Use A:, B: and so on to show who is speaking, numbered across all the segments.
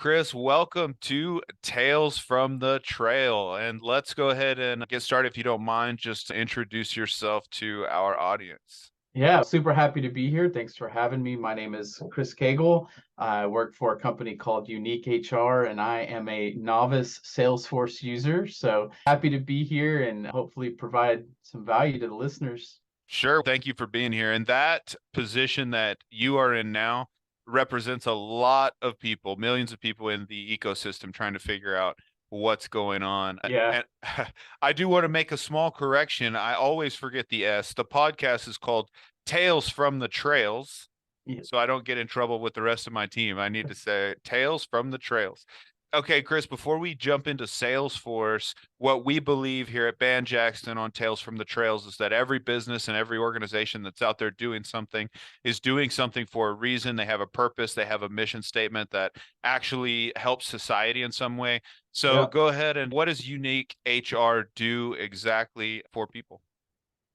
A: Chris, welcome to Tales from the Trail. And let's go ahead and get started. If you don't mind, just introduce yourself to our audience.
B: Yeah, super happy to be here. Thanks for having me. My name is Chris Cagle. I work for a company called UniqueHR, and I am a novice Salesforce user. So happy to be here and hopefully provide some value to the listeners.
A: Sure. Thank you for being here. And that position that you are in now represents a lot of people, millions of people in the ecosystem trying to figure out what's going on.
B: Yeah.
A: And I do want to make a small correction. I always forget the S. The podcast is called Tales from the Trails.
B: Yeah.
A: So I don't get in trouble with the rest of my team. I need to say Tales from the Trails. Okay, Chris, before we jump into Salesforce, what we believe here at Ban Jackson on Tales from the Trails is that every business and every organization that's out there doing something is doing something for a reason. They have a purpose, they have a mission statement that actually helps society in some way. So
B: Yeah.
A: go ahead, and what does Unique HR do exactly for people?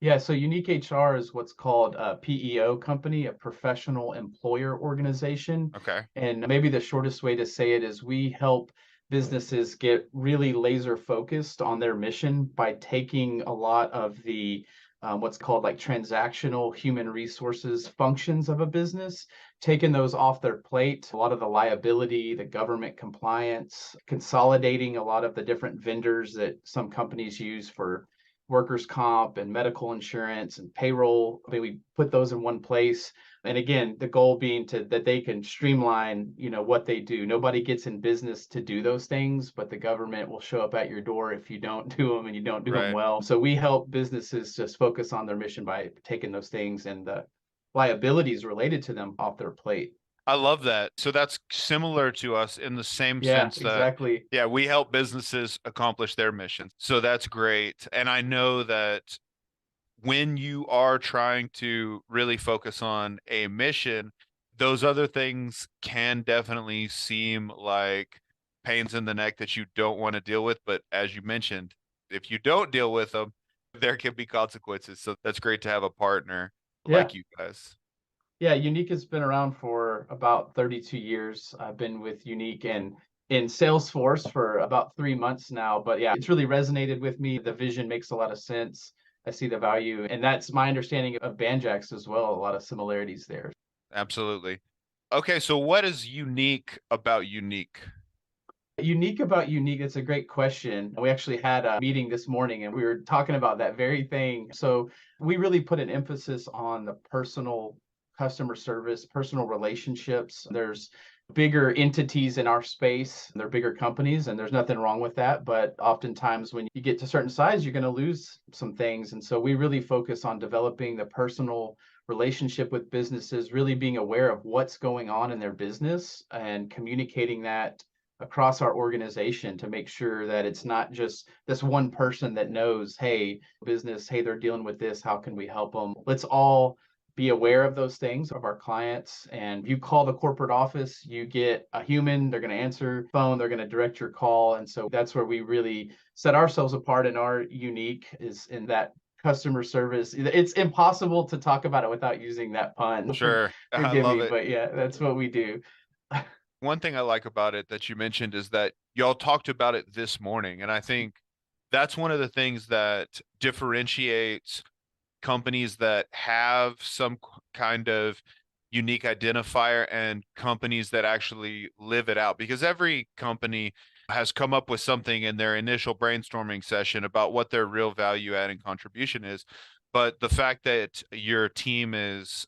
B: Yeah, so Unique HR is what's called a PEO company, a professional employer organization.
A: Okay.
B: And maybe the shortest way to say it is we help businesses get really laser focused on their mission by taking a lot of the what's called like transactional human resources functions of a business, taking those off their plate, a lot of the liability, the government compliance, consolidating a lot of the different vendors that some companies use for workers' comp and medical insurance and payroll. I mean, we put those in one place. And again, the goal being that they can streamline, what they do. Nobody gets in business to do those things, but the government will show up at your door if you don't do them and you don't do them
A: Right.
B: well. So we help businesses just focus on their mission by taking those things and the liabilities related to them off their plate.
A: I love that. So that's similar to us in the same
B: Yeah,
A: sense that,
B: exactly.
A: yeah, we help businesses accomplish their mission. So that's great. And I know that when you are trying to really focus on a mission, those other things can definitely seem like pains in the neck that you don't want to deal with. But as you mentioned, if you don't deal with them, there can be consequences. So that's great to have a partner
B: Yeah.
A: like you guys.
B: Yeah, Unique has been around for about 32 years. I've been with Unique and in Salesforce for about 3 months now. But yeah, it's really resonated with me. The vision makes a lot of sense. I see the value. And that's my understanding of Banjax as well. A lot of similarities there.
A: Absolutely. Okay, so what is unique about Unique?
B: Unique about Unique, it's a great question. We actually had a meeting this morning and we were talking about that very thing. So we really put an emphasis on the personal customer service, personal relationships. There's bigger entities in our space, they're bigger companies, and there's nothing wrong with that. But oftentimes, when you get to a certain size, you're going to lose some things. And so we really focus on developing the personal relationship with businesses, really being aware of what's going on in their business and communicating that across our organization to make sure that it's not just this one person that knows, hey, business, hey, they're dealing with this. How can we help them? Let's all be aware of those things of our clients. And you call the corporate office, you get a human, they're going to answer phone, they're going to direct your call. And so that's where we really set ourselves apart in our Unique is in that customer service. It's impossible to talk about it without using that pun.
A: Sure. I
B: Forgive
A: love
B: me,
A: it.
B: but yeah, that's what we do.
A: One thing I like about it that you mentioned is that y'all talked about it this morning. And I think that's one of the things that differentiates companies that have some kind of unique identifier and companies that actually live it out, because every company has come up with something in their initial brainstorming session about what their real value adding contribution is. But the fact that your team is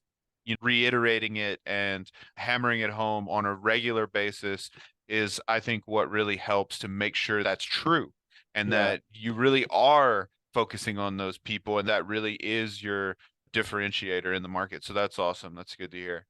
A: reiterating it and hammering it home on a regular basis is, I think, what really helps to make sure that's true and
B: Yeah.
A: that you really are focusing on those people and that really is your differentiator in the market. So that's awesome. That's good to hear.